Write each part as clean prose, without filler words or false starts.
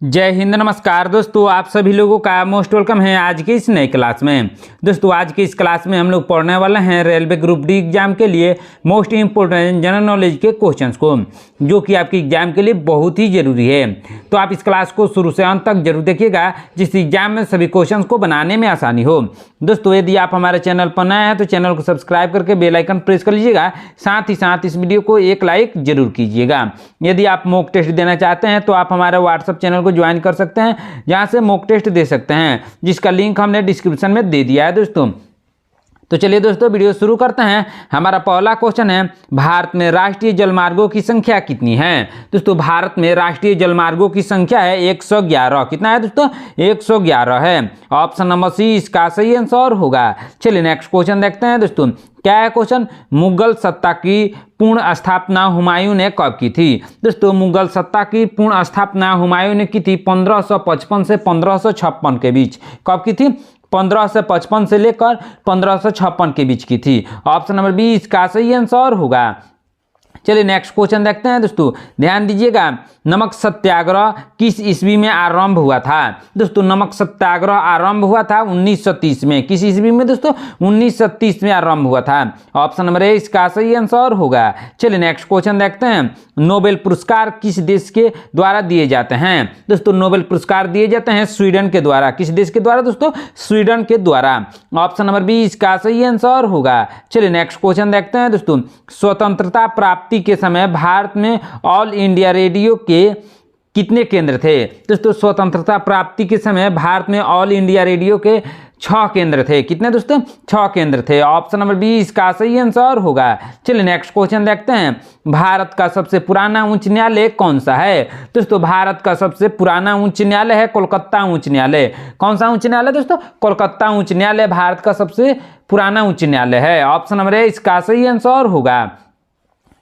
जय हिंद, नमस्कार दोस्तों। आप सभी लोगों का मोस्ट वेलकम है आज के इस नई क्लास में। दोस्तों आज की इस क्लास में हम लोग पढ़ने वाले हैं रेलवे ग्रुप डी एग्जाम के लिए मोस्ट इंपोर्टेंट जनरल नॉलेज के क्वेश्चंस को, जो कि आपके एग्जाम के लिए बहुत ही जरूरी है। तो आप इस क्लास को शुरू से अंत तक जरूर देखिएगा, जिस एग्जाम में सभी क्वेश्चन को बनाने में आसानी हो। दोस्तों यदि आप हमारे चैनल पर नए हैं तो चैनल को सब्सक्राइब करके बेल आइकन प्रेस कर लीजिएगा। साथ ही साथ इस वीडियो को एक लाइक जरूर कीजिएगा। यदि आप मॉक टेस्ट देना चाहते हैं तो आप हमारे व्हाट्सएप चैनल को ज्वाइन कर सकते हैं, जहां से मॉक टेस्ट दे सकते हैं, जिसका लिंक हमने डिस्क्रिप्शन में दे दिया है दोस्तों। तो चलिए दोस्तों वीडियो शुरू करते हैं। हमारा पहला क्वेश्चन है, भारत में राष्ट्रीय जलमार्गों की संख्या कितनी है? दोस्तों भारत में राष्ट्रीय जलमार्गों की संख्या है 111। कितना है दोस्तों? 111 है। ऑप्शन नंबर सी इसका सही आंसर होगा। चलिए नेक्स्ट क्वेश्चन देखते हैं दोस्तों। क्या है क्वेश्चन? मुगल सत्ता की पूर्ण स्थापना हुमायूं ने कब की थी? दोस्तों मुगल सत्ता की पूर्ण स्थापना हुमायूं ने की थी 1555 से 1556 के बीच। कब की थी? 1555 से लेकर 1556 के बीच की थी। ऑप्शन नंबर बी इसका सही आंसर होगा। चलिए नेक्स्ट क्वेश्चन देखते हैं दोस्तों। ध्यान दीजिएगा, नमक सत्याग्रह किस ईस्वी में आरंभ हुआ था? दोस्तों नमक सत्याग्रह आरंभ हुआ था 1930 में। किस ईस्वी में दोस्तों? 1930 में आरंभ हुआ था। ऑप्शन नंबर ए इसका सही आंसर होगा। चलिए नेक्स्ट क्वेश्चन देखते हैं। नोबेल पुरस्कार किस देश के द्वारा दिए जाते हैं? दोस्तों नोबेल पुरस्कार दिए जाते हैं स्वीडन के द्वारा। किस देश के द्वारा दोस्तों? स्वीडन के द्वारा। ऑप्शन नंबर बी इसका सही आंसर होगा। चलिए नेक्स्ट क्वेश्चन देखते हैं दोस्तों। स्वतंत्रता प्राप्ति के समय भारत में ऑल इंडिया रेडियो के कितने केंद्र थे? दोस्तों स्वतंत्रता प्राप्ति के समय भारत में ऑल इंडिया रेडियो के 6 केंद्र थे। कितने दोस्तों? 6 केंद्र थे। ऑप्शन नंबर बी इसका सही आंसर होगा। चलिए नेक्स्ट क्वेश्चन देखते हैं। भारत का सबसे पुराना उच्च न्यायालय कौन सा है? दोस्तों भारत का सबसे पुराना उच्च न्यायालय है कोलकाता उच्च न्यायालय। कौन सा उच्च न्यायालय दोस्तों? कोलकाता उच्च न्यायालय भारत का सबसे पुराना उच्च न्यायालय है। ऑप्शन नंबर ए इसका सही आंसर होगा।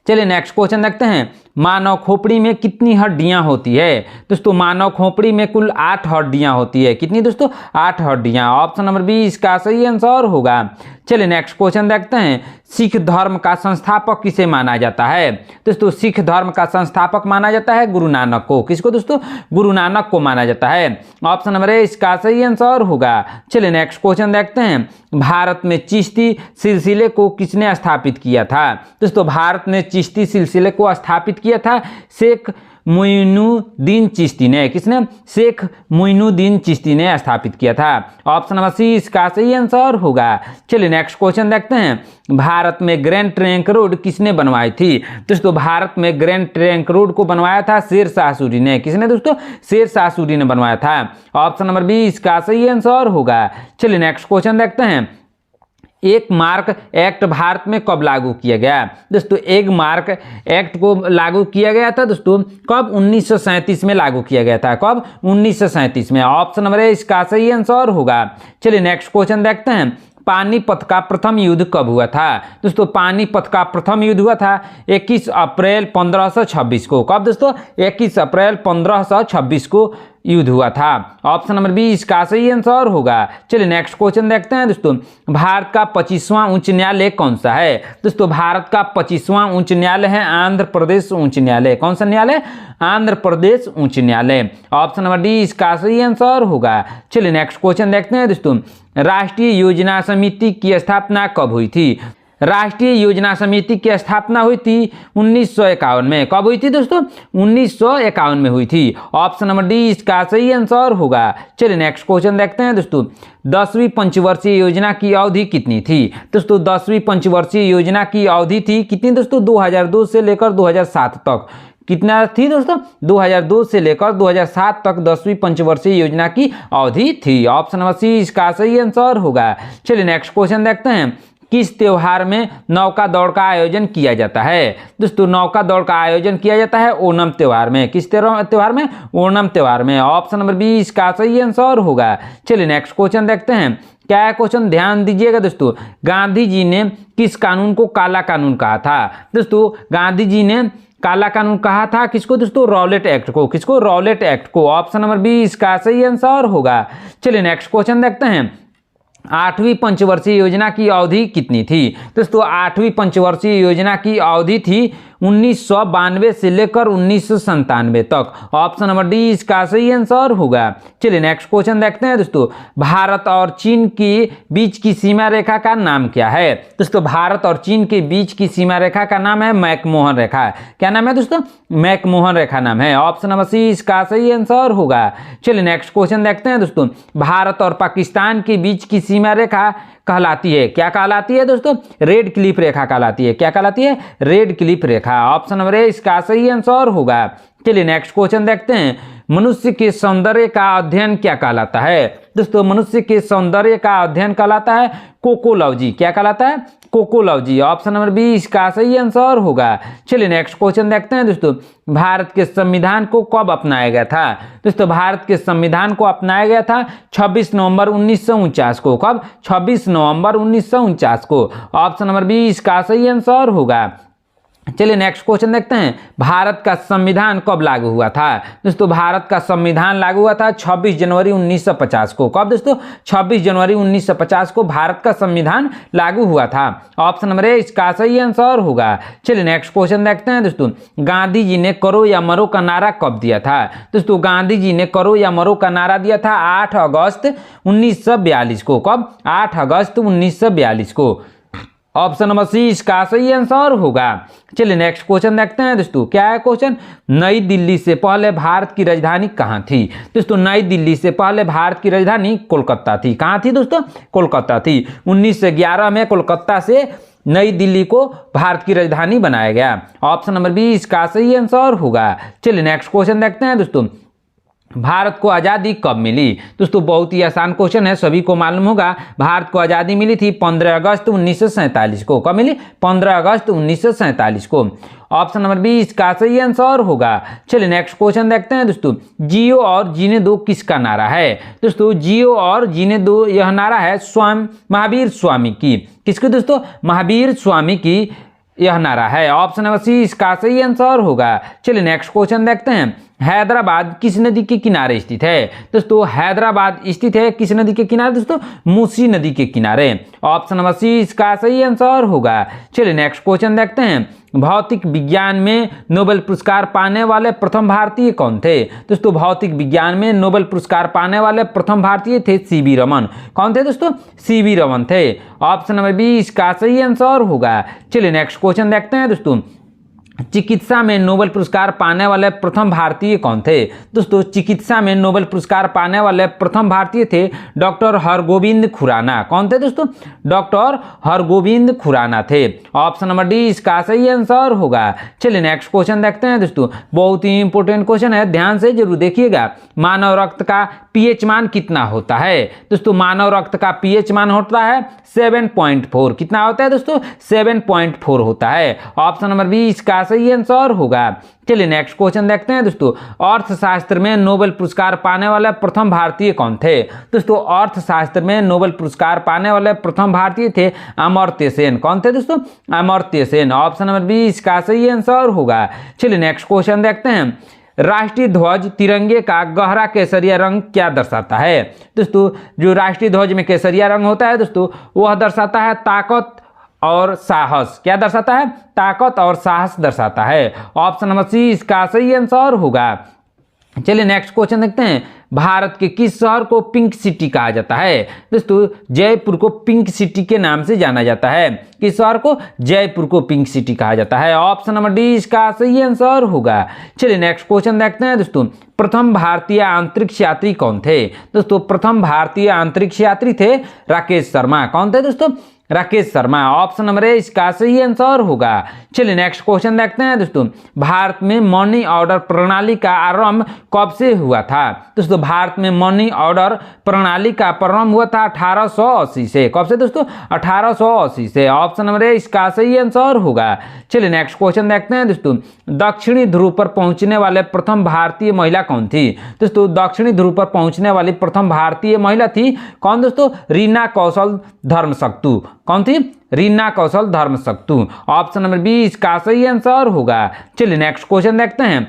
चलिए नेक्स्ट क्वेश्चन देखते हैं। मानव खोपड़ी में कितनी हड्डियां होती है? दोस्तों मानव खोपड़ी में कुल 8 हड्डियां होती है। कितनी दोस्तों? 8 हड्डियां। ऑप्शन नंबर बी इसका सही आंसर होगा। चलिए नेक्स्ट क्वेश्चन देखते हैं। सिख धर्म का संस्थापक किसे माना जाता है? दोस्तों सिख धर्म का संस्थापक माना जाता है गुरु नानक को। किसको दोस्तों? गुरु नानक को माना जाता है। ऑप्शन नंबर ए इसका सही आंसर होगा। चलिए नेक्स्ट क्वेश्चन देखते हैं। भारत में चिश्ती सिलसिले को किसने स्थापित किया था? दोस्तों भारत में चिश्ती सिलसिले को स्थापित किया था शेख मोइनुद्दीन चिश्ती ने। किसने? शेख मोइनुद्दीन चिश्ती ने स्थापित किया था। ऑप्शन नंबर सी इसका सही आंसर होगा। चलिए नेक्स्ट क्वेश्चन देखते हैं। भारत में ग्रैंड ट्रंक रोड किसने बनवाई थी? दोस्तों भारत में ग्रैंड ट्रंक रोड को बनवाया था शेर शाह सूरी ने। किसने दोस्तों? शेर शाह सूरी ने बनवाया था। ऑप्शन नंबर बी इसका सही आंसर होगा। चलिए नेक्स्ट क्वेश्चन देखते हैं। एक मार्क एक्ट भारत में कब लागू किया गया? दोस्तों एक मार्क एक्ट को लागू किया गया था दोस्तों कब? 1937 में लागू किया गया था। कब? 1937 में। ऑप्शन नंबर ए इसका सही आंसर होगा। चलिए नेक्स्ट क्वेश्चन देखते हैं। पानीपत का प्रथम युद्ध कब हुआ था? दोस्तों पानीपत का प्रथम युद्ध हुआ था 21 अप्रैल 1526 को। कब दोस्तों? 21 अप्रैल 1526 को युद्ध हुआ था। ऑप्शन नंबर बी इसका सही आंसर होगा। चलिए नेक्स्ट क्वेश्चन देखते हैं दोस्तों। भारत का 25वां उच्च न्यायालय कौन सा है? दोस्तों भारत का 25वां उच्च न्यायालय है आंध्र प्रदेश उच्च न्यायालय। कौन सा न्यायालय? आंध्र प्रदेश उच्च न्यायालय। ऑप्शन नंबर डी इसका सही आंसर होगा। चलिए नेक्स्ट क्वेश्चन देखते हैं दोस्तों। राष्ट्रीय योजना समिति की स्थापना कब हुई थी? राष्ट्रीय योजना समिति की स्थापना हुई थी 1951 में। कब हुई थी दोस्तों? 1951 में हुई थी। ऑप्शन नंबर डी इसका सही आंसर होगा। चलिए नेक्स्ट क्वेश्चन देखते हैं दोस्तों। 10वीं पंचवर्षीय योजना की अवधि कितनी थी? दोस्तों 10वीं पंचवर्षीय योजना की अवधि थी कितनी दोस्तों? 2002 से लेकर 2007 तक। कितना थी दोस्तों? 2002 से लेकर 2007 तक 10वीं पंचवर्षीय योजना की अवधि थी। ऑप्शन नंबर सी इसका सही आंसर होगा। चलिए नेक्स्ट क्वेश्चन देखते हैं। किस त्योहार में नौका दौड़ का आयोजन किया जाता है? दोस्तों नौका दौड़ का आयोजन किया जाता है ओणम त्योहार में। किस त्योहार में? ओणम त्योहार में। ऑप्शन नंबर बी इसका सही आंसर होगा। चलिए नेक्स्ट क्वेश्चन देखते हैं। क्या है क्वेश्चन? ध्यान दीजिएगा दोस्तों। गांधी जी ने किस कानून को काला कानून कहा था? दोस्तों गांधी जी ने काला कानून कहा था किसको दोस्तों? रॉलेट एक्ट को। किसको? रॉलेट एक्ट को। ऑप्शन नंबर बी इसका सही आंसर होगा। चलिए नेक्स्ट क्वेश्चन देखते हैं। 8वीं पंचवर्षीय योजना की अवधि कितनी थी? दोस्तों 8वीं पंचवर्षीय योजना की अवधि थी 1992 से लेकर 1997 तक। ऑप्शन नंबर डी इसका सही आंसर होगा। चलिए नेक्स्ट क्वेश्चन देखते हैं दोस्तों, भारत और चीन के बीच की सीमा रेखा का नाम क्या है? दोस्तों भारत और चीन के बीच की सीमा रेखा का नाम है मैकमोहन रेखा। क्या नाम है दोस्तों? मैकमोहन रेखा नाम है। ऑप्शन नंबर सी इसका सही आंसर होगा। चलिए नेक्स्ट क्वेश्चन देखते हैं दोस्तों, भारत और पाकिस्तान के बीच की सीमा रेखा कहलाती है, क्या कहलाती है दोस्तों? रेड क्लिफ रेखा कहलाती है। क्या कहलाती है? Red Cliff Rekha. Option number A इसका सही आंसर होगा। चलिए नेक्स्ट क्वेश्चन देखते हैं, मनुष्य के सौंदर्य का अध्ययन क्या कहलाता है? दोस्तों मनुष्य के सौंदर्य का अध्ययन कहलाता है कोकोलॉजी। क्या कहलाता है? कोकोलॉजी। ऑप्शन नंबर बी इसका सही आंसर होगा। चलिए नेक्स्ट क्वेश्चन देखते हैं दोस्तों, भारत के संविधान को कब अपनाया गया था? दोस्तों भारत के संविधान को अपनाया गया था 26 नवंबर 1949 को। कब? 26 नवंबर 1949 को। ऑप्शन नंबर बी इसका सही आंसर होगा। चलिए नेक्स्ट क्वेश्चन देखते हैं, भारत का संविधान कब लागू हुआ था? दोस्तों भारत का संविधान लागू हुआ था 26 जनवरी 1950 को। कब दोस्तों? 26 जनवरी 1950 को भारत का संविधान लागू हुआ था। ऑप्शन नंबर ए इसका सही आंसर होगा। चलिए नेक्स्ट क्वेश्चन देखते हैं दोस्तों, गांधी जी ने करो या मरो का नारा कब दिया था? दोस्तों गांधी जी ने करो या मरो का नारा दिया था 8 अगस्त 1942 को। कब? 8 अगस्त 1942 को। ऑप्शन नंबर सी इसका सही आंसर होगा। चलिए नेक्स्ट क्वेश्चन देखते हैं दोस्तों, क्या है क्वेश्चन, नई दिल्ली से पहले भारत की राजधानी कहाँ थी? दोस्तों नई दिल्ली से पहले भारत की राजधानी कोलकाता थी। कहाँ थी दोस्तों? कोलकाता थी। 1911 में कोलकाता से नई दिल्ली को भारत की राजधानी बनाया गया। ऑप्शन नंबर बी इसका सही आंसर होगा। चलिए नेक्स्ट क्वेश्चन देखते हैं दोस्तों, भारत को आज़ादी कब मिली? दोस्तों बहुत ही आसान क्वेश्चन है, सभी को मालूम होगा। भारत को आज़ादी मिली थी 15 अगस्त 1947 को। कब मिली? 15 अगस्त 1947 को। ऑप्शन नंबर बी इसका सही आंसर होगा। चलिए नेक्स्ट क्वेश्चन देखते हैं दोस्तों, जियो और जीने दो किसका नारा है? दोस्तों जियो और जीने दो यह नारा है महावीर स्वामी की। किसकी दोस्तों? महावीर स्वामी की यह नारा है। ऑप्शन नंबर सी इसका सही आंसर होगा। चलिए नेक्स्ट क्वेश्चन देखते हैं, हैदराबाद किस नदी के किनारे स्थित है? दोस्तों हैदराबाद स्थित है किस नदी के किनारे? दोस्तों मूसी नदी के किनारे। ऑप्शन नंबर सी इसका सही आंसर होगा। चलिए नेक्स्ट क्वेश्चन देखते हैं, भौतिक विज्ञान में नोबेल पुरस्कार पाने वाले प्रथम भारतीय कौन थे? दोस्तों भौतिक विज्ञान में नोबेल पुरस्कार पाने वाले प्रथम भारतीय थे सीवी रमन। कौन थे दोस्तों? सीवी रमन थे। ऑप्शन नंबर बी इसका सही आंसर होगा। चलिए नेक्स्ट क्वेश्चन देखते हैं दोस्तों, चिकित्सा में नोबेल पुरस्कार पाने वाले प्रथम भारतीय कौन थे? दोस्तों चिकित्सा में नोबेल पुरस्कार पाने वाले प्रथम भारतीय थे डॉक्टर हरगोविंद खुराना। कौन थे दोस्तों? डॉक्टर हरगोविंद खुराना थे। ऑप्शन नंबर डी इसका सही आंसर होगा। चलिए नेक्स्ट क्वेश्चन देखते हैं दोस्तों, बहुत ही इंपॉर्टेंट क्वेश्चन है, ध्यान से जरूर देखिएगा। मानव रक्त का पीएच मान कितना होता है? दोस्तों मानव रक्त का पीएच मान होता है 7.4। कितना होता है दोस्तों? 7.4 होता है। ऑप्शन नंबर बी इसका सही आंसर होगा। चलिए नेक्स्ट क्वेश्चन देखते हैं दोस्तों, अर्थशास्त्र में नोबेल पुरस्कार पाने वाले प्रथम भारतीय कौन थे? दोस्तों अर्थशास्त्र में नोबेल पुरस्कार पाने वाले प्रथम भारतीय थे अमर्त्य सेन। कौन थे दोस्तों? Amartya Sen. Option number B इसका सही आंसर होगा। चलिए नेक्स्ट क्वेश्चन देखते हैं, राष्ट्रीय ध्वज तिरंगे का गहरा केसरिया रंग क्या दर्शाता है? दोस्तों जो राष्ट्रीय ध्वज में केसरिया रंग होता है दोस्तों वह दर्शाता है ताकत और साहस। क्या दर्शाता है? ताकत और साहस दर्शाता है। ऑप्शन नंबर सी इसका सही आंसर होगा। चलिए नेक्स्ट क्वेश्चन देखते हैं, भारत के किस शहर को पिंक सिटी कहा जाता है? दोस्तों जयपुर को पिंक सिटी के नाम से जाना जाता है। किस शहर को? जयपुर को पिंक सिटी कहा जाता है। ऑप्शन नंबर डी इसका सही आंसर होगा। चलिए नेक्स्ट क्वेश्चन देखते हैं दोस्तों, प्रथम भारतीय अंतरिक्ष यात्री कौन थे? दोस्तों प्रथम भारतीय अंतरिक्ष यात्री थे राकेश शर्मा। कौन थे दोस्तों? Rakesh Sharma. Option number A इसका सही आंसर होगा। चलिए नेक्स्ट क्वेश्चन देखते हैं दोस्तों, भारत में मनी ऑर्डर प्रणाली का आरंभ कब से हुआ था? दोस्तों भारत में मनी ऑर्डर प्रणाली का प्रारंभ हुआ था 1880 से। कब से दोस्तों? 1880 से। ऑप्शन नंबर ए इसका सही आंसर होगा। चलिए नेक्स्ट क्वेश्चन देखते हैं दोस्तों, दक्षिणी ध्रुव पर पहुंचने वाले प्रथम भारतीय महिला कौन थी? दोस्तों दक्षिणी ध्रुव पर पहुंचने वाली प्रथम भारतीय महिला थी कौन दोस्तों? रीना कौशल धर्मशक्तु। कौन थी? रीना कौशल धर्मशक्तु। ऑप्शन नंबर बी इसका सही आंसर होगा। चलिए नेक्स्ट क्वेश्चन देखते हैं,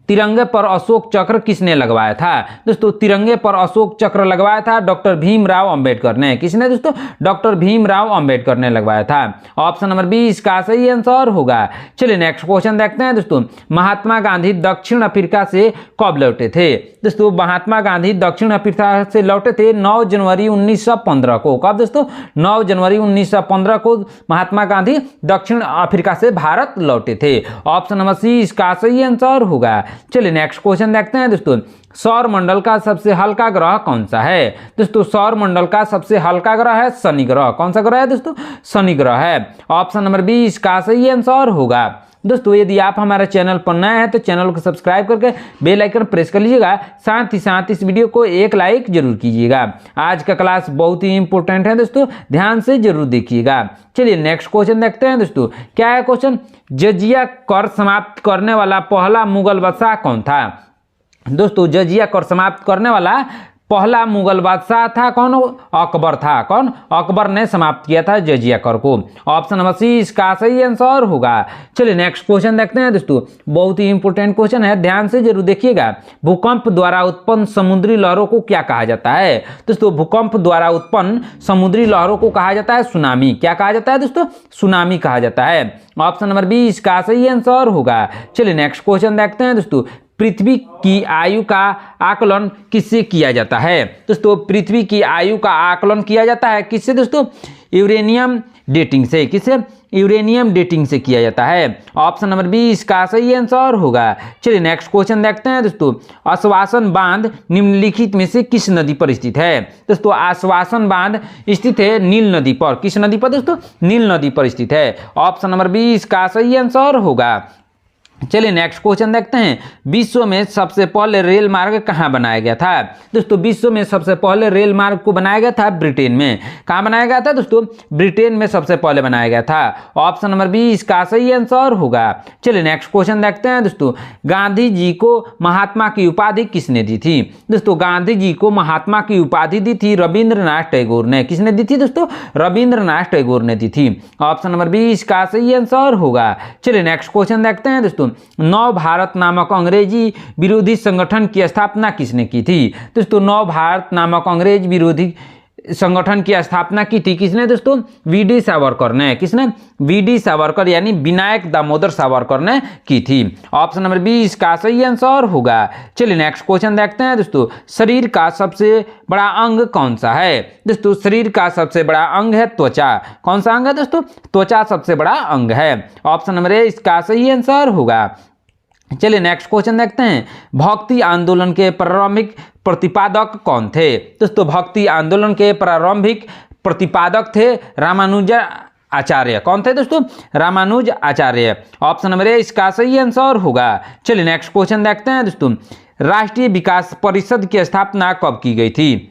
तिरंगे पर अशोक चक्र किसने लगवाया था? दोस्तों तिरंगे पर अशोक चक्र लगवाया था डॉक्टर भीमराव अंबेडकर ने। किसने दोस्तों? डॉक्टर भीमराव अंबेडकर ने लगवाया था। ऑप्शन नंबर बी इसका सही आंसर होगा। चलिए नेक्स्ट क्वेश्चन देखते हैं दोस्तों। महात्मा गांधी दक्षिण अफ्रीका से कब लौटे थे? दोस्तों महात्मा गांधी दक्षिण अफ्रीका से लौटे थे 9 जनवरी 1915 को। कब दोस्तों? 9 जनवरी 1915 को महात्मा गांधी दक्षिण अफ्रीका से भारत लौटे थे। ऑप्शन नंबर सी इसका सही आंसर होगा। चलिए नेक्स्ट क्वेश्चन देखते हैं दोस्तों। सौर मंडल का सबसे हल्का ग्रह कौन सा है? दोस्तों सौर मंडल का सबसे हल्का ग्रह है शनि ग्रह। कौन सा ग्रह है दोस्तों? शनि ग्रह है। ऑप्शन नंबर बी इसका सही आंसर होगा। दोस्तों यदि आप हमारे चैनल पर नए हैं तो चैनल को सब्सक्राइब करके बेल आइकन प्रेस कर लीजिएगा। साथ ही साथ इस वीडियो को एक लाइक जरूर कीजिएगा। आज का क्लास बहुत ही इंपॉर्टेंट है दोस्तों, ध्यान से जरूर देखिएगा। चलिए नेक्स्ट क्वेश्चन देखते हैं दोस्तों। क्या है क्वेश्चन? जजिया कर समाप्त करने वाला पहला मुगल बादशाह कौन था? दोस्तों जजिया कर समाप्त करने वाला पहला मुगल बादशाह था कौन? अकबर था। कौन? अकबर ने समाप्त किया था जजिया कर को। ऑप्शन नंबर सी इसका सही आंसर होगा। चलिए नेक्स्ट क्वेश्चन देखते हैं दोस्तों। बहुत ही इंपॉर्टेंट क्वेश्चन है, ध्यान से जरूर देखिएगा। भूकंप द्वारा उत्पन्न समुद्री लहरों को क्या कहा जाता है? दोस्तों भूकंप द्वारा उत्पन्न समुद्री लहरों को कहा जाता है सुनामी। क्या कहा जाता है दोस्तों? सुनामी कहा जाता है। ऑप्शन नंबर बी इसका सही आंसर होगा। चलिए नेक्स्ट क्वेश्चन देखते हैं दोस्तों। पृथ्वी की आयु का आकलन किससे किया जाता है? दोस्तों पृथ्वी की आयु का आकलन किया जाता है किससे दोस्तों? यूरेनियम डेटिंग से। किससे? यूरेनियम डेटिंग से किया जाता है। ऑप्शन नंबर बी इसका सही आंसर होगा। चलिए नेक्स्ट क्वेश्चन देखते हैं दोस्तों। आश्वासन बांध निम्नलिखित में से किस नदी पर स्थित है? दोस्तों आश्वासन बांध स्थित है नील नदी पर। किस नदी पर दोस्तों? नील नदी पर स्थित है। ऑप्शन नंबर बी इसका सही आंसर होगा। चलिए नेक्स्ट क्वेश्चन देखते हैं। विश्व में सबसे पहले रेल मार्ग कहाँ बनाया गया था? दोस्तों विश्व में सबसे पहले रेल मार्ग को बनाया गया था ब्रिटेन में। कहाँ बनाया गया था दोस्तों? ब्रिटेन में सबसे पहले बनाया गया था। ऑप्शन नंबर बी इसका सही आंसर होगा। चलिए नेक्स्ट क्वेश्चन देखते हैं दोस्तों। गांधी जी को महात्मा की उपाधि किसने दी थी? दोस्तों गांधी जी को महात्मा की उपाधि दी थी रविंद्रनाथ टैगोर ने। किसने दी थी दोस्तों? रविंद्रनाथ टैगोर ने दी थी। ऑप्शन नंबर बी इसका सही आंसर होगा। चलिए नेक्स्ट क्वेश्चन देखते हैं दोस्तों। नव भारत नामक अंग्रेजी विरोधी संगठन की स्थापना किसने की थी? दोस्तों नव भारत नामक अंग्रेज विरोधी संगठन की स्थापना की थी किसने दोस्तों? वीडी सावरकर ने। किसने? वीडी सावरकर यानी विनायक दामोदर सावरकर ने की थी। ऑप्शन नंबर बी इसका सही आंसर होगा। चलिए नेक्स्ट क्वेश्चन देखते हैं दोस्तों। शरीर का सबसे बड़ा अंग कौन सा है? दोस्तों शरीर का सबसे बड़ा अंग है त्वचा। कौन सा अंग है दोस्तों? त्वचा सबसे बड़ा अंग है। ऑप्शन नंबर ए इसका सही आंसर होगा। चलिए नेक्स्ट क्वेश्चन देखते हैं। भक्ति आंदोलन के प्रारंभिक प्रतिपादक कौन थे? दोस्तों भक्ति आंदोलन के प्रारंभिक प्रतिपादक थे रामानुज आचार्य। कौन थे दोस्तों? रामानुज आचार्य। ऑप्शन नंबर ए इसका सही आंसर होगा। चलिए नेक्स्ट क्वेश्चन देखते हैं दोस्तों। राष्ट्रीय विकास परिषद की स्थापना कब की गई थी?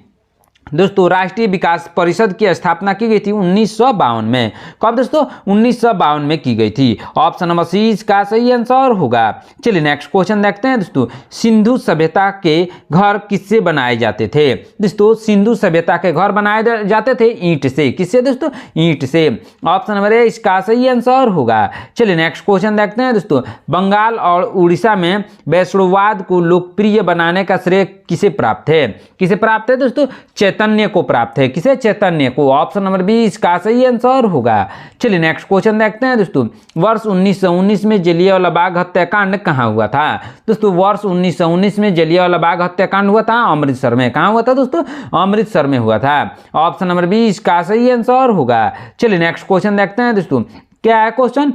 दोस्तों राष्ट्रीय विकास परिषद की स्थापना की गई थी 1952 में। कब दोस्तों? 1952 में की गई थी। ऑप्शन नंबर सी इसका सही आंसर होगा। चलिए नेक्स्ट क्वेश्चन देखते हैं दोस्तों। सिंधु सभ्यता के घर किससे बनाए जाते थे? दोस्तों सिंधु सभ्यता के घर बनाए जाते थे ईंट से। किससे दोस्तों? ईंट से। ऑप्शन नंबर ए इसका सही आंसर होगा। चलिए नेक्स्ट क्वेश्चन देखते हैं दोस्तों। बंगाल और उड़ीसा में वैष्णववाद को लोकप्रिय बनाने का श्रेय किसे प्राप्त है? किसे प्राप्त है दोस्तों? चैतन्य को प्राप्त है। किसे? चैतन्य को। ऑप्शन नंबर बी इसका सही आंसर होगा। चलिए नेक्स्ट क्वेश्चन देखते हैं दोस्तों। वर्ष 1919 में जलियांवाला बाग हत्याकांड कहाँ हुआ था? दोस्तों वर्ष 1919 में जलियांवाला बाग हत्याकांड हुआ था अमृतसर में। कहाँ हुआ था दोस्तों? अमृतसर में हुआ था। ऑप्शन नंबर बी इसका सही आंसर होगा। चलिए नेक्स्ट क्वेश्चन देखते हैं दोस्तों। क्या है क्वेश्चन?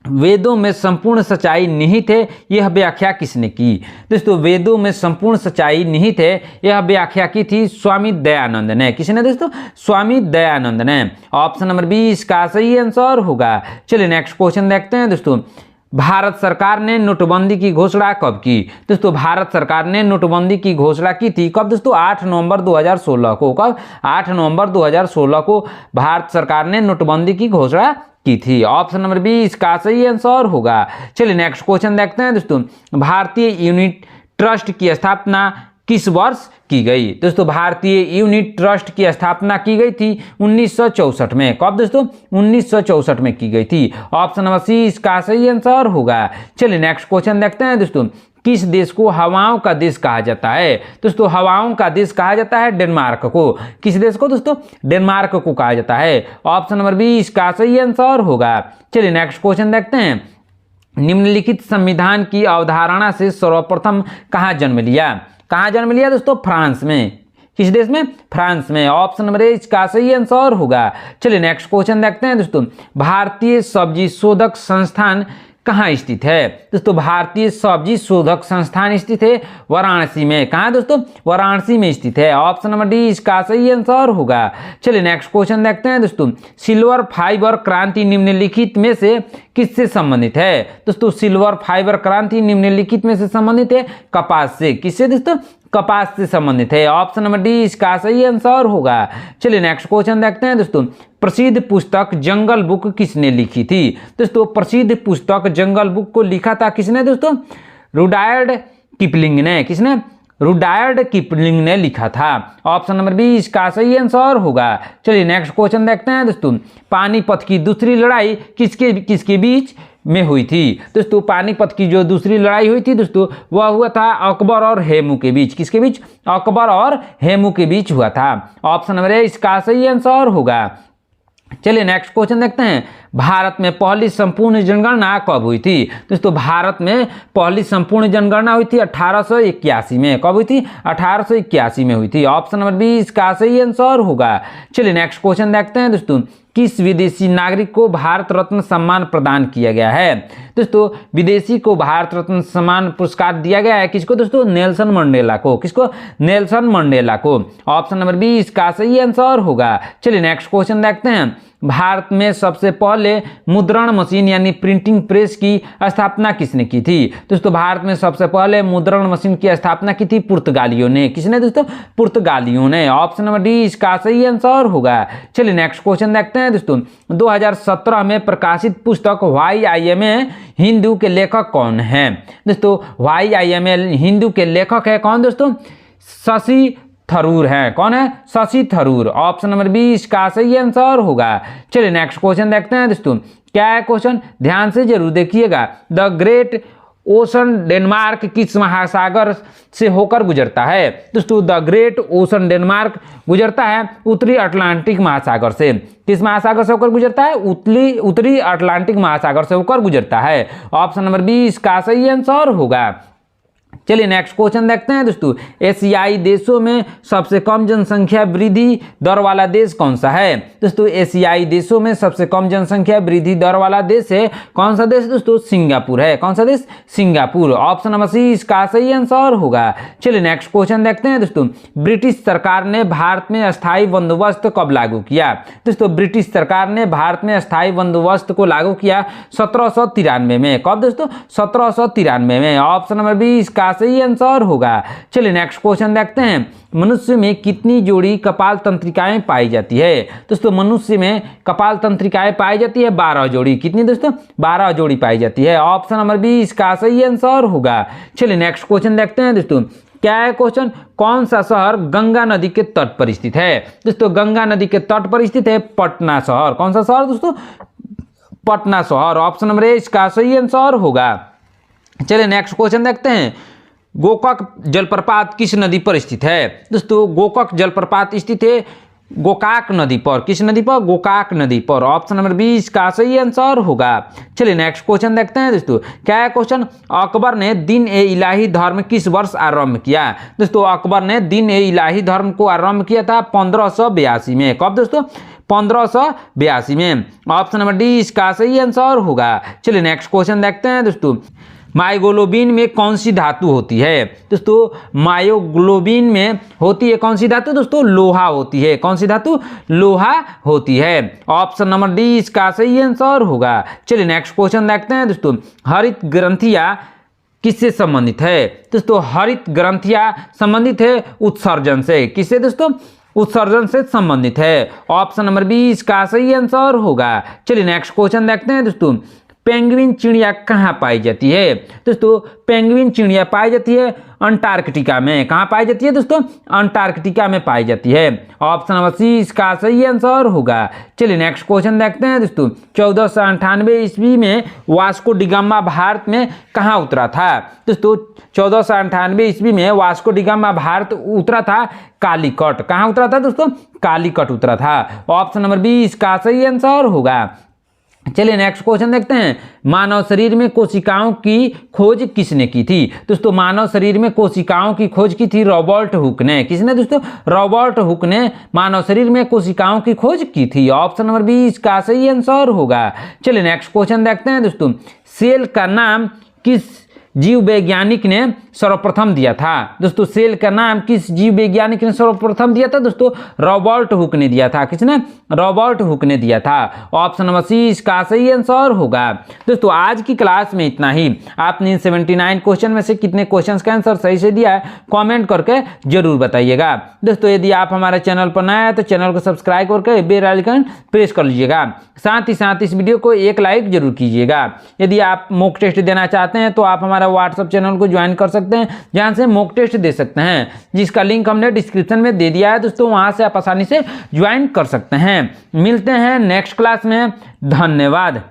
वेदों में संपूर्ण सच्चाई निहित है, यह व्याख्या किसने की? दोस्तों वेदों में संपूर्ण सच्चाई निहित है, यह व्याख्या की थी स्वामी दयानंद ने। किसने दोस्तों? स्वामी दयानंद ने। ऑप्शन नंबर बी इसका सही आंसर होगा। चलिए नेक्स्ट क्वेश्चन देखते हैं दोस्तों। भारत सरकार ने नोटबंदी की घोषणा कब की? दोस्तों भारत सरकार ने नोटबंदी की घोषणा की थी कब दोस्तों? 8 नवंबर 2016 को। कब? 8 नवंबर 2016 को भारत सरकार ने नोटबंदी की घोषणा की थी। ऑप्शन नंबर बी इसका सही आंसर होगा। चलिए नेक्स्ट क्वेश्चन देखते हैं दोस्तों। भारतीय यूनिट ट्रस्ट की स्थापना किस वर्ष की गई? दोस्तों भारतीय यूनिट ट्रस्ट की स्थापना की गई थी 1964 में। कब दोस्तों? 1964 में की गई थी। ऑप्शन नंबर सी इसका सही आंसर होगा। चलिए नेक्स्ट क्वेश्चन देखते हैं दोस्तों। किस देश को हवाओं का देश कहा जाता है? दोस्तों हवाओं का देश कहा जाता है डेनमार्क को। किस देश को दोस्तों? डेनमार्क को कहा जाता है। ऑप्शन नंबर बी इसका सही आंसर होगा। चलिए नेक्स्ट क्वेश्चन देखते हैं। निम्नलिखित संविधान की अवधारणा से सर्वप्रथम कहाँ जन्म लिया? कहाँ जन्म लिया दोस्तों? फ्रांस में। किस देश में? फ्रांस में। ऑप्शन नंबर ए इसका सही आंसर होगा। चलिए नेक्स्ट क्वेश्चन देखते हैं दोस्तों। भारतीय सब्जी शोधक संस्थान कहाँ स्थित है? दोस्तों भारतीय सब्जी शोधक संस्थान स्थित है वाराणसी में। कहाँ दोस्तों? वाराणसी में स्थित है। ऑप्शन नंबर डी इसका सही आंसर होगा। चलिए नेक्स्ट क्वेश्चन देखते हैं दोस्तों। सिल्वर फाइबर क्रांति निम्नलिखित में से किससे संबंधित है? दोस्तों सिल्वर फाइबर क्रांति निम्नलिखित में से संबंधित है कपास से। किससे दोस्तों? कपास से संबंधित है। ऑप्शन नंबर डी इसका सही आंसर होगा। चलिए नेक्स्ट क्वेश्चन देखते हैं दोस्तों। प्रसिद्ध पुस्तक जंगल बुक किसने लिखी थी? दोस्तों प्रसिद्ध पुस्तक जंगल बुक को लिखा था किसने दोस्तों? रुडयार्ड किपलिंग ने। किसने? रुडयार्ड किपलिंग ने लिखा था। ऑप्शन नंबर बी इसका सही आंसर होगा। चलिए नेक्स्ट क्वेश्चन देखते हैं दोस्तों। पानीपत की दूसरी लड़ाई किसके बीच में हुई थी? दोस्तों पानीपत की जो दूसरी लड़ाई हुई थी दोस्तों वह हुआ था अकबर और हेमू के बीच। किसके बीच? अकबर और हेमू के बीच हुआ था। ऑप्शन नंबर ए इसका सही आंसर होगा। चलिए नेक्स्ट क्वेश्चन देखते हैं। भारत में पहली संपूर्ण जनगणना कब हुई थी? दोस्तों भारत में पहली संपूर्ण जनगणना हुई थी 1881 में। कब हुई थी? 1881 में हुई थी। ऑप्शन नंबर बी इसका सही आंसर होगा। चलिए नेक्स्ट क्वेश्चन देखते हैं दोस्तों। किस विदेशी नागरिक को भारत रत्न सम्मान प्रदान किया गया है? दोस्तों विदेशी को भारत रत्न सम्मान पुरस्कार दिया गया है किसको दोस्तों? नेल्सन मंडेला को। किसको? नेल्सन मंडेला को। ऑप्शन नंबर बी इसका सही आंसर होगा। चलिए नेक्स्ट क्वेश्चन देखते हैं। भारत में सबसे पहले मुद्रण मशीन यानी प्रिंटिंग प्रेस की स्थापना किसने की थी? दोस्तों भारत में सबसे पहले मुद्रण मशीन की स्थापना की थी पुर्तगालियों ने। किसने दोस्तों? पुर्तगालियों ने। ऑप्शन नंबर डी इसका सही आंसर होगा। चलिए नेक्स्ट क्वेश्चन देखते हैं दोस्तों। 2017 में प्रकाशित पुस्तक why I am a Hindu के लेखक कौन है? दोस्तों why I am a Hindu के लेखक है कौन दोस्तों? शशि थरूर है। कौन है? Shashi Tharoor. Option number B इसका सही आंसर होगा। चलिए नेक्स्ट क्वेश्चन देखते हैं दोस्तों। क्या है क्वेश्चन? ध्यान से जरूर देखिएगा। द ग्रेट ओशन डेनमार्क किस महासागर से होकर गुजरता है? दोस्तों द ग्रेट ओशन डेनमार्क गुजरता है उत्तरी अटलांटिक महासागर से। किस महासागर से होकर गुजरता है? उत्तरी अटलांटिक महासागर से होकर गुजरता है। ऑप्शन नंबर बी इसका सही आंसर होगा। चलिए नेक्स्ट क्वेश्चन देखते हैं दोस्तों। एशियाई देशों में सबसे कम जनसंख्या वृद्धि दर वाला देश कौन सा है? दोस्तों एशियाई देशों में सबसे कम जनसंख्या वृद्धि दर वाला देश है कौन सा देश दोस्तों? सिंगापुर है। कौन सा देश? सिंगापुर। ऑप्शन नंबर सी इसका सही आंसर होगा। चलिए नेक्स्ट क्वेश्चन देखते हैं दोस्तों। ब्रिटिश सरकार ने भारत में अस्थायी बंदोबस्त कब लागू किया? दोस्तों ब्रिटिश सरकार ने भारत में अस्थायी बंदोबस्त को लागू किया 1793 में। कब दोस्तों? 1793 में। ऑप्शन नंबर बी इसका सही आंसर होगा। चलिए नेक्स्ट क्वेश्चन देखते हैं। मनुष्य में कितनी जोड़ी कपाल तंत्रिकाएं पाई जाती है? दोस्तों मनुष्य में कपाल तंत्रिकाएं पाई जाती है 12 जोड़ी। कितनी दोस्तों? 12 जोड़ी पाई जाती है। ऑप्शन नंबर बी इसका सही आंसर होगा। चलिए नेक्स्ट क्वेश्चन देखते हैं दोस्तों। क्या है क्वेश्चन? कौन सा शहर गंगा नदी के तट पर स्थित है? दोस्तों गंगा नदी के तट पर स्थित है पटना शहर। कौन सा शहर दोस्तों? पटना शहर। ऑप्शन नंबर ए इसका सही आंसर होगा। चलिए नेक्स्ट क्वेश्चन देखते हैं। गोकाक जलप्रपात किस नदी पर स्थित है? दोस्तों गोकाक जलप्रपात स्थित है गोकाक नदी पर। किस नदी पर? गोकाक नदी पर। ऑप्शन नंबर बी इसका सही आंसर होगा। चलिए नेक्स्ट क्वेश्चन देखते हैं दोस्तों। क्या है क्वेश्चन? अकबर ने दिन ए इलाही धर्म किस वर्ष आरंभ किया? दोस्तों अकबर ने दिन ए इलाही धर्म को आरंभ किया था 1582 में। कब दोस्तों? 1582 में। ऑप्शन नंबर डी इसका सही आंसर होगा। चलिए नेक्स्ट क्वेश्चन देखते हैं दोस्तों। मायोग्लोबिन में कौन सी धातु होती है? दोस्तों मायोग्लोबिन में होती है कौन सी धातु दोस्तों? लोहा होती है। कौन सी धातु? लोहा होती है। ऑप्शन नंबर डी इसका सही आंसर होगा। चलिए नेक्स्ट क्वेश्चन देखते हैं दोस्तों। हरित ग्रंथियां किससे संबंधित है? दोस्तों हरित ग्रंथियां संबंधित है उत्सर्जन से। किससे दोस्तों? उत्सर्जन से संबंधित है। ऑप्शन नंबर बी इसका सही आंसर होगा। चलिए नेक्स्ट क्वेश्चन देखते हैं दोस्तों। पेंगुइन चिड़िया कहाँ पाई जाती है? दोस्तों पेंगुइन चिड़िया पाई जाती है अंटार्कटिका में। कहाँ पाई जाती है दोस्तों? अंटार्कटिका में पाई जाती है। ऑप्शन नंबर सी इसका सही आंसर होगा। चलिए नेक्स्ट क्वेश्चन देखते हैं दोस्तों। 1498 ईस्वी में वास्को डिगामा भारत में कहाँ उतरा था? दोस्तों 1498 ईस्वी में वास्को डिगामा भारत उतरा था कालीकट। कहाँ उतरा था दोस्तों? कालीकट उतरा था। ऑप्शन नंबर बी इसका सही आंसर होगा। चलिए नेक्स्ट क्वेश्चन देखते हैं। मानव शरीर में कोशिकाओं की खोज किसने की थी? दोस्तों मानव शरीर में कोशिकाओं की खोज की थी रॉबर्ट हुक ने। किसने दोस्तों? रॉबर्ट हुक ने मानव शरीर में कोशिकाओं की खोज की थी। ऑप्शन नंबर बी इसका सही आंसर होगा। चलिए नेक्स्ट क्वेश्चन देखते हैं दोस्तों। सेल का नाम किस जीव वैज्ञानिक ने सर्वप्रथम दिया था? दोस्तों सेल का नाम किस जीव वैज्ञानिक ने सर्वप्रथम दिया था? दोस्तों रॉबर्ट हुक ने दिया था। किसने? रॉबर्ट हुक ने दिया था। ऑप्शन नंबर सी इसका सही आंसर होगा। दोस्तों आज की क्लास में इतना ही। आपने 79 क्वेश्चन में से कितने क्वेश्चन का आंसर सही से दिया है कमेंट करके जरूर बताइएगा। दोस्तों यदि आप हमारे चैनल पर नए हैं तो चैनल को सब्सक्राइब करके बेल आइकन प्रेस कर लीजिएगा। साथ ही साथ इस वीडियो को एक लाइक जरूर कीजिएगा। यदि आप मॉक टेस्ट देना चाहते हैं तो आप हमारा व्हाट्सएप चैनल को ज्वाइन कर सकते हैं, जहां से मॉक टेस्ट दे सकते हैं, जिसका लिंक हमने डिस्क्रिप्शन में दे दिया है दोस्तों। वहां से आप आसानी से ज्वाइन कर सकते हैं। मिलते हैं नेक्स्ट क्लास में। धन्यवाद।